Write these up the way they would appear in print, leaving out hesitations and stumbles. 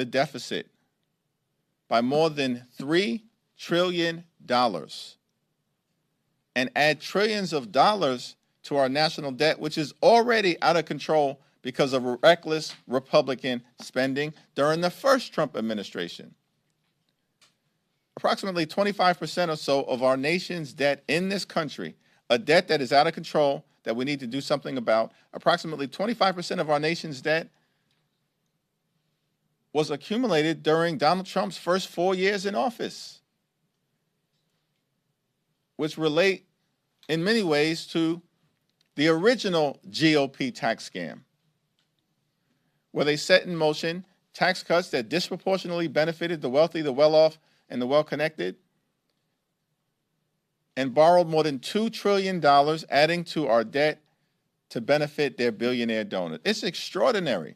the deficit by more than $3 trillion and add trillions of dollars to our national debt, which is already out of control because of reckless Republican spending during the first Trump administration. Approximately 25% or so of our nation's debt in this country, a debt that is out of control, that we need to do something about, approximately 25% of our nation's debt was accumulated during Donald Trump's first 4 years in office, which relate in many ways to the original GOP tax scam, where they set in motion tax cuts that disproportionately benefited the wealthy, the well-off, and the well-connected, and borrowed more than $2 trillion, adding to our debt to benefit their billionaire donors. It's extraordinary.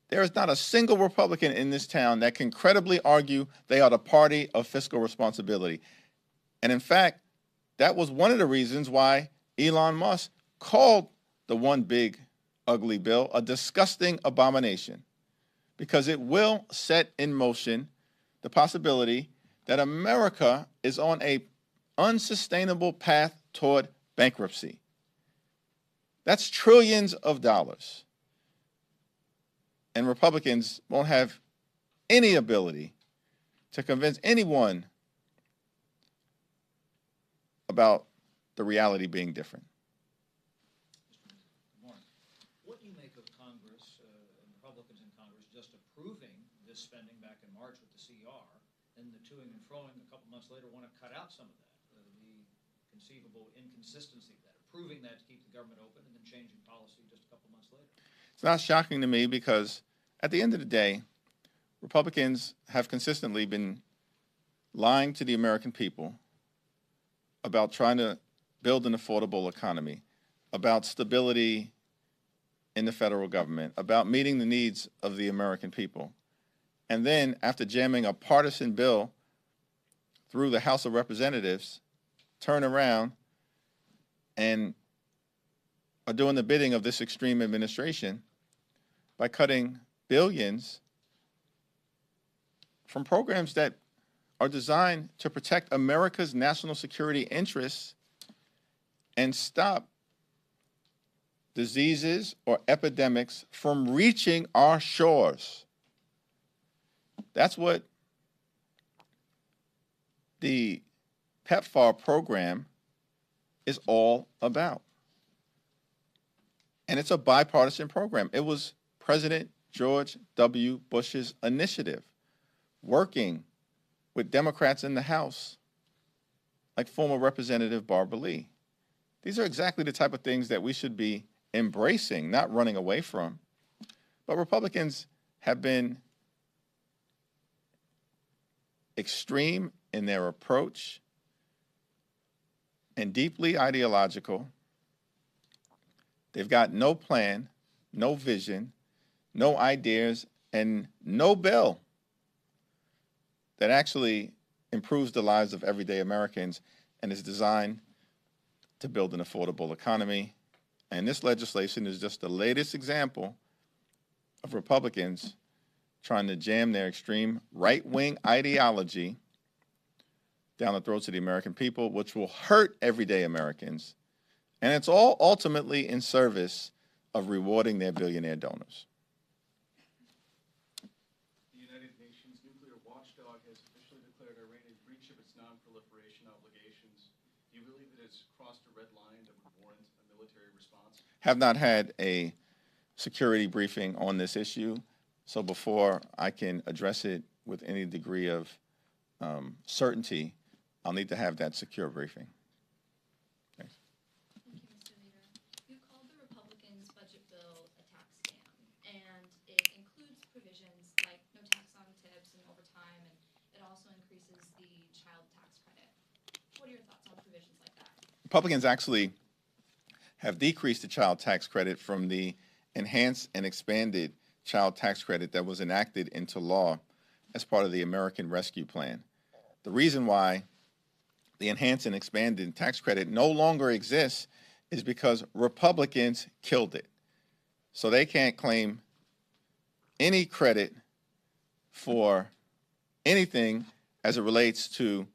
There is not a single Republican in this town that can credibly argue they are the party of fiscal responsibility. And in fact, that was one of the reasons why Elon Musk called the one big ugly bill a disgusting abomination, because it will set in motion the possibility that America is on an unsustainable path toward bankruptcy. That's trillions of dollars. And Republicans won't have any ability to convince anyone about the reality being different. Good morning. What do you make of Congress and Republicans in Congress just approving this spending back in March with the CR, and the toing and froing a couple months later want to cut out some of that, the conceivable inconsistency of that, approving that to keep the government open and then changing policy just a couple months later? It's not shocking to me because at the end of the day, Republicans have consistently been lying to the American people about trying to build an affordable economy, about stability in the federal government, about meeting the needs of the American people. And then after jamming a partisan bill through the House of Representatives, turn around and are doing the bidding of this extreme administration by cutting billions from programs that are designed to protect America's national security interests and stop diseases or epidemics from reaching our shores. That's what the PEPFAR program is all about. And it's a bipartisan program. It was President George W. Bush's initiative, working with Democrats in the House, like former Representative Barbara Lee. These are exactly the type of things that we should be embracing, not running away from. But Republicans have been extreme in their approach and deeply ideological. They've got no plan, no vision, no ideas, and no bill that actually improves the lives of everyday Americans and is designed to build an affordable economy. And this legislation is just the latest example of Republicans trying to jam their extreme right-wing ideology down the throats of the American people, which will hurt everyday Americans. And it's all ultimately in service of rewarding their billionaire donors. The United Nations nuclear watchdog has officially declared Iran a breach of its non-proliferation obligations. Do you believe it has crossed a red line that would warrant a military response? Have not had a security briefing on this issue, so before I can address it with any degree of certainty, I'll need to have that secure briefing. Thanks. Thank you, Mr. Leader. You called the Republicans' budget bill a tax scam, and it includes provisions like no tax on tips and overtime, and it also increases the child tax credit. What are your thoughts on provisions like that? Republicans actually have decreased the child tax credit from the enhanced and expanded child tax credit that was enacted into law as part of the American Rescue Plan. The reason why the enhanced and expanded tax credit no longer exists is because Republicans killed it. So they can't claim any credit for anything as it relates to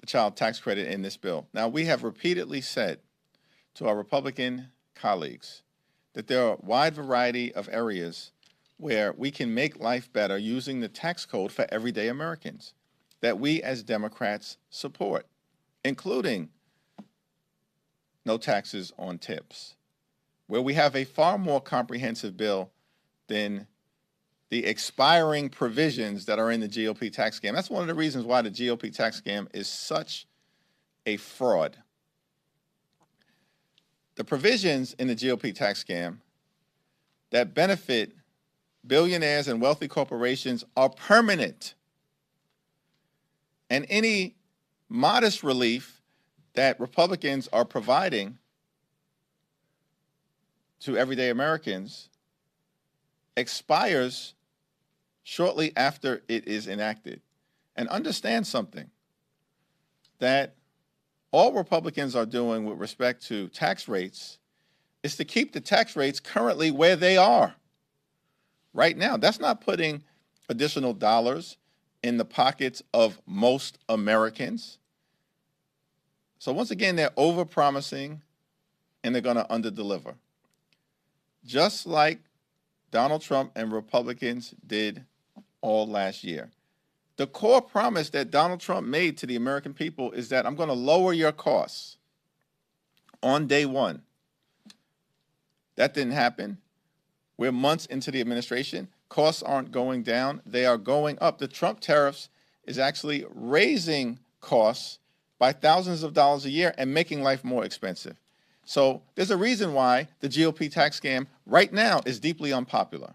the child tax credit in this bill. Now, we have repeatedly said to our Republican colleagues that there are a wide variety of areas where we can make life better using the tax code for everyday Americans that we as Democrats support, including no taxes on tips, where we have a far more comprehensive bill than the expiring provisions that are in the GOP tax scam. That's one of the reasons why the GOP tax scam is such a fraud. The provisions in the GOP tax scam that benefit billionaires and wealthy corporations are permanent. And any modest relief that Republicans are providing to everyday Americans expires shortly after it is enacted. And understand something, that all Republicans are doing with respect to tax rates is to keep the tax rates currently where they are right now. That's not putting additional dollars in the pockets of most Americans. So once again, they're over-promising and they're going to under-deliver. Just like Donald Trump and Republicans did all last year. The core promise that Donald Trump made to the American people is that I'm going to lower your costs on day one. That didn't happen. We're months into the administration. Costs aren't going down. They are going up. The Trump tariffs is actually raising costs by thousands of dollars a year and making life more expensive. So there's a reason why the GOP tax scam right now is deeply unpopular.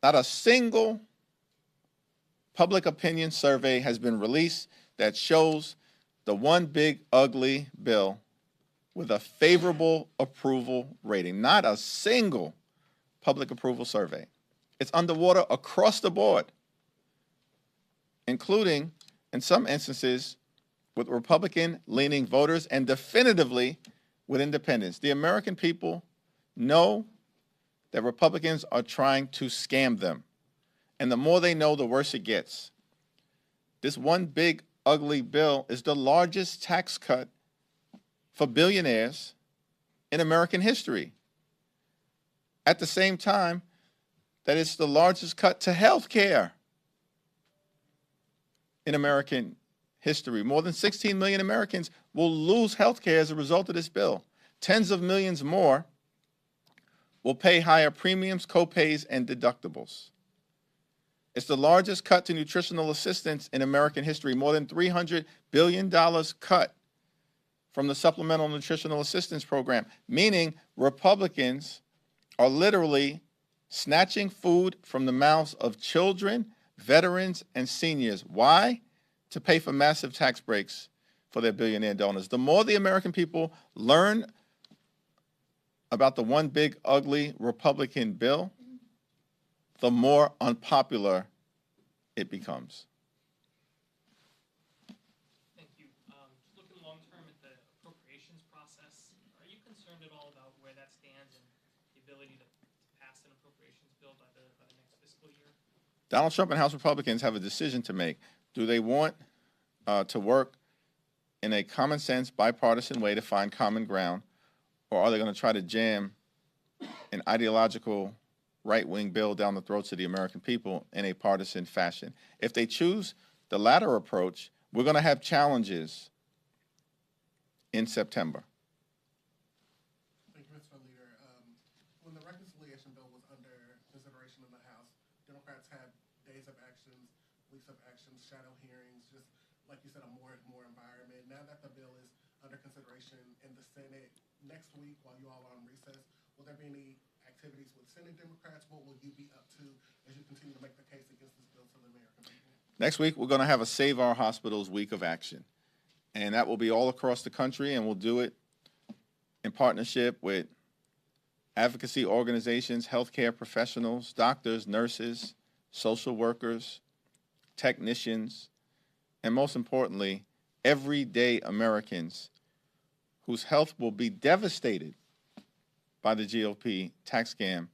Not a single public opinion survey has been released that shows the one big ugly bill with a favorable approval rating. Not a single public approval survey. It's underwater across the board, including, in some instances, with Republican-leaning voters and definitively with independents. The American people know that Republicans are trying to scam them. And the more they know, the worse it gets. This one big, ugly bill is the largest tax cut for billionaires in American history. At the same time, that it's the largest cut to health care in American history. More than 16 million Americans will lose health care as a result of this bill. Tens of millions more will pay higher premiums, co-pays, and deductibles. It's the largest cut to nutritional assistance in American history, more than $300 billion cut from the Supplemental Nutritional Assistance Program, meaning Republicans are literally snatching food from the mouths of children, veterans, and seniors. Why? To pay for massive tax breaks for their billionaire donors. The more the American people learn about the one big, ugly Republican bill, the more unpopular it becomes. Thank you. Just looking long-term at the appropriations process, are you concerned at all about where that stands and the ability to pass an appropriations bill by the next fiscal year? Donald Trump and House Republicans have a decision to make. Do they want to work in a common sense, bipartisan way to find common ground, or are they going to try to jam an ideological right-wing bill down the throats of the American people in a partisan fashion? If they choose the latter approach, we're going to have challenges in September. Thank you, Mr. Leader. When the reconciliation bill was under consideration in the House, Democrats had days of actions, weeks of actions, shadow hearings, just like you said, a more environment. Now that the bill is under consideration in the Senate next week while you all are on recess, will there be any activities with Senate Democrats? What will you be up to as you continue to make the case against this bill to the American people? Next week, we're going to have a Save Our Hospitals Week of Action. And that will be all across the country, and we'll do it in partnership with advocacy organizations, healthcare professionals, doctors, nurses, social workers, technicians, and most importantly, everyday Americans whose health will be devastated by the GOP tax scam